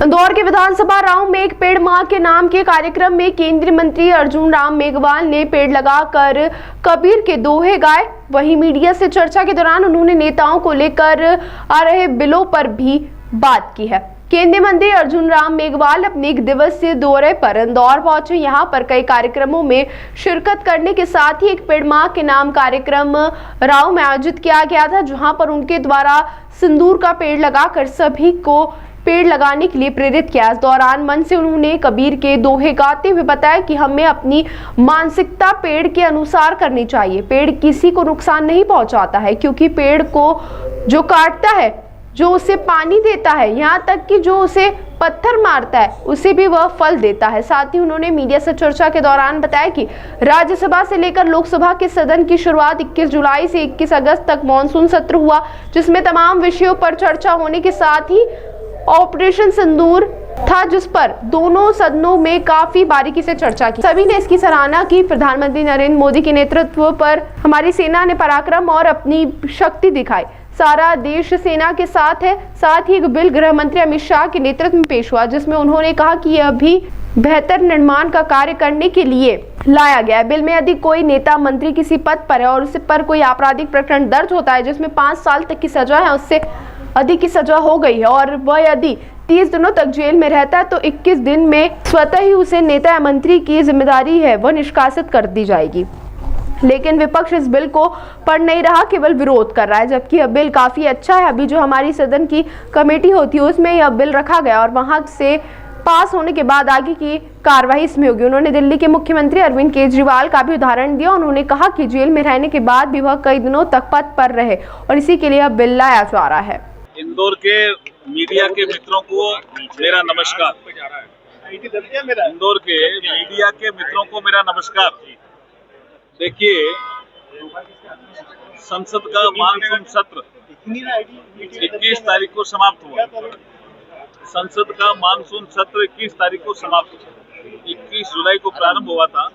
इंदौर के विधानसभा राउंड में एक पेड़ मां के नाम के कार्यक्रम में केंद्रीय मंत्री अर्जुन राम मेघवाल ने पेड़ लगाकर कबीर के दोहे गाए। वहीं मीडिया से चर्चा के दौरान उन्होंने नेताओं को लेकर आ रहे बिलों पर भी बात की है। केंद्रीय मंत्री अर्जुन राम मेघवाल अपने एक दिवसीय दौरे पर इंदौर पहुंचे। यहां पर कई कार्यक्रमों में शिरकत करने के साथ ही एक पेड़ मां के नाम कार्यक्रम राव में आयोजित किया गया था, जहां पर उनके द्वारा सिंदूर का पेड़ लगाकर सभी को पेड़ लगाने के लिए प्रेरित किया। इस दौरान मंच से उन्होंने कबीर के दोहे गाते हुए बताया कि हमें अपनी मानसिकता पेड़ के अनुसार करनी चाहिए। पेड़ किसी को नुकसान नहीं पहुंचाता है, क्योंकि पेड़ को जो काटता है, जो उसे पानी देता है, यहाँ तक कि जो उसे पत्थर मारता है, उसे भी वह फल देता है। साथ ही उन्होंने मीडिया से चर्चा के दौरान बताया कि राज्यसभा से लेकर लोकसभा के सदन की शुरुआत 21 जुलाई से 21 अगस्त तक मानसून सत्र हुआ, जिसमें तमाम विषयों पर चर्चा होने के साथ ही ऑपरेशन सिंदूर था, जिस पर दोनों सदनों में काफी बारीकी से चर्चा की। सभी ने इसकी सराहना की। प्रधानमंत्री नरेंद्र मोदी के नेतृत्व पर हमारी सेना ने पराक्रम और अपनी शक्ति दिखाई। सारा देश सेना के साथ है। साथ ही एक बिल गृह मंत्री अमित शाह के नेतृत्व में पेश हुआ, जिसमें उन्होंने कहा कि यह भी बेहतर निर्माण का कार्य करने के लिए लाया गया है। बिल में यदि कोई नेता मंत्री किसी पद पर है और उस पर कोई आपराधिक प्रकरण दर्ज होता है जिसमें 5 साल तक की सजा है, उससे अधिक की सजा हो गई है और वह यदि 30 दिनों तक जेल में रहता है, तो 21 दिन में स्वतः ही उसे नेता या मंत्री की जिम्मेदारी है वह निष्कासित कर दी जाएगी। लेकिन विपक्ष इस बिल को पढ़ नहीं रहा, केवल विरोध कर रहा है, जबकि यह बिल काफी अच्छा है। अभी जो हमारी सदन की कमेटी होती है उसमें यह बिल रखा गया और वहां से पास होने के बाद आगे की कार्रवाई इसमें होगी। उन्होंने दिल्ली के मुख्यमंत्री अरविंद केजरीवाल का भी उदाहरण दिया। उन्होंने कहा कि जेल में रहने के बाद भी वह कई दिनों तक पद पर रहे और इसी के लिए यह बिल लाया जा रहा है। इंदौर के मीडिया के मित्रों को मेरा नमस्कार। इंदौर के मीडिया के मित्रों को मेरा नमस्कार। देखिए, संसद का मानसून सत्र 21 तारीख को समाप्त हुआ। संसद का मानसून सत्र 21 तारीख को समाप्त हुआ। 21 जुलाई को प्रारंभ हुआ था,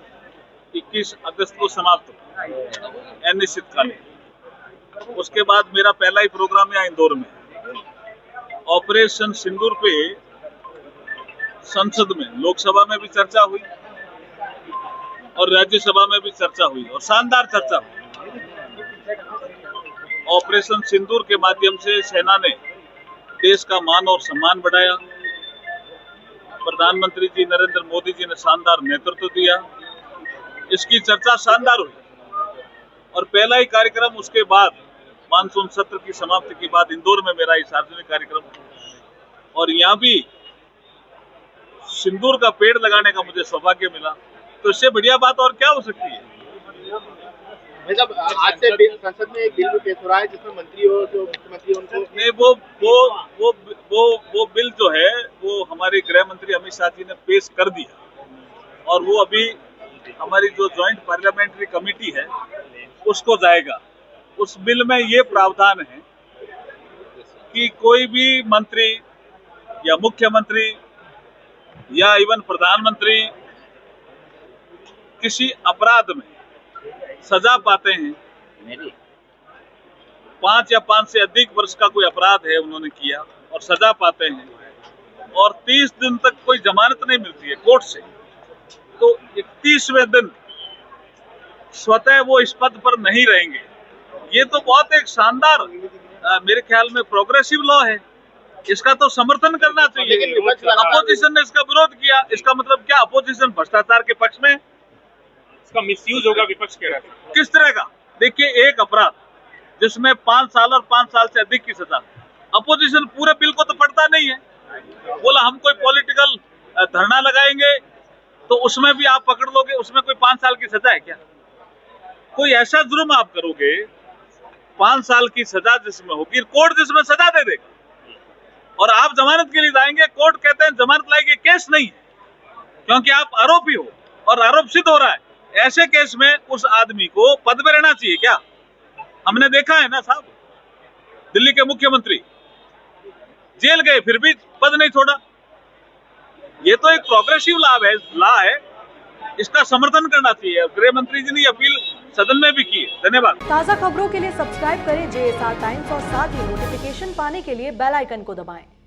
21 अगस्त को समाप्त हुआ अनिश्चितकालीन। उसके बाद मेरा पहला ही प्रोग्राम यहाँ इंदौर में। ऑपरेशन सिंदूर पे संसद में, लोकसभा में भी चर्चा हुई और राज्यसभा में भी चर्चा हुई और शानदार चर्चा हुई। ऑपरेशन सिंदूर के माध्यम से सेना ने देश का मान और सम्मान बढ़ाया। प्रधानमंत्री जी नरेंद्र मोदी जी ने शानदार नेतृत्व दिया। इसकी चर्चा शानदार हुई और पहला ही कार्यक्रम उसके बाद मानसून सत्र की समाप्ति के बाद इंदौर में मेरा सार्वजनिक कार्यक्रम और यहाँ भी सिंदूर का पेड़ लगाने का मुझे सौभाग्य मिला। तो इससे बढ़िया बात और क्या हो सकती है। मतलब आज से संसद में एक बिल भी पेश हो रहा है जिसमें मंत्री हो, जो मुख्यमंत्री उनको नहीं, वो बिल जो है वो हमारे गृह मंत्री अमित शाह जी ने पेश कर दिया और वो अभी हमारी जो ज्वाइंट पार्लियामेंट्री कमेटी है उसको जाएगा। उस बिल में ये प्रावधान है कि कोई भी मंत्री या मुख्यमंत्री या इवन प्रधानमंत्री किसी अपराध में सजा पाते हैं, 5 या 5 से अधिक वर्ष का कोई अपराध है उन्होंने किया और सजा पाते हैं और 30 दिन तक कोई जमानत नहीं मिलती है कोर्ट से, तो 31वें दिन स्वतः वो इस पद पर नहीं रहेंगे। ये तो बहुत एक शानदार मेरे ख्याल में प्रोग्रेसिव लॉ है। इसका तो समर्थन करना चाहिए। अपोजिशन ने इसका विरोध किया। इसका मतलब क्या? अपोजिशन भ्रष्टाचार के पक्ष में, इसका मिसयूज होगा विपक्ष कह रहा है। किस तरह का? देखिए, एक अपराध जिसमें 5 साल और 5 साल से अधिक की सजा, अपोजिशन पूरे बिल को तो पढ़ता नहीं है। बोला हम कोई पॉलिटिकल धरना लगाएंगे तो उसमें भी आप पकड़ लोगे, उसमें कोई 5 साल की सजा है क्या? कोई ऐसा जुर्म आप करोगे 5 साल की सजा जिसमें होगी, कोर्ट जिसमें सजा दे देगा और आप जमानत के लिए जाएंगे, कोर्ट कहते हैं जमानत लाएंगे, केस नहीं है क्योंकि आप आरोपी हो और आरोप सिद्ध हो रहा है। ऐसे केस में उस आदमी को पद में रहना चाहिए क्या? हमने देखा है ना साहब, दिल्ली के मुख्यमंत्री जेल गए फिर भी पद नहीं छोड़ा। ये तो एक प्रोग्रेसिव लॉ है, इसका समर्थन करना चाहिए। गृह मंत्री जी ने अपील सदन में भी की। धन्यवाद। ताज़ा खबरों के लिए सब्सक्राइब करें JSR टाइम्स और साथ ही नोटिफिकेशन पाने के लिए बेल आइकन को दबाएं।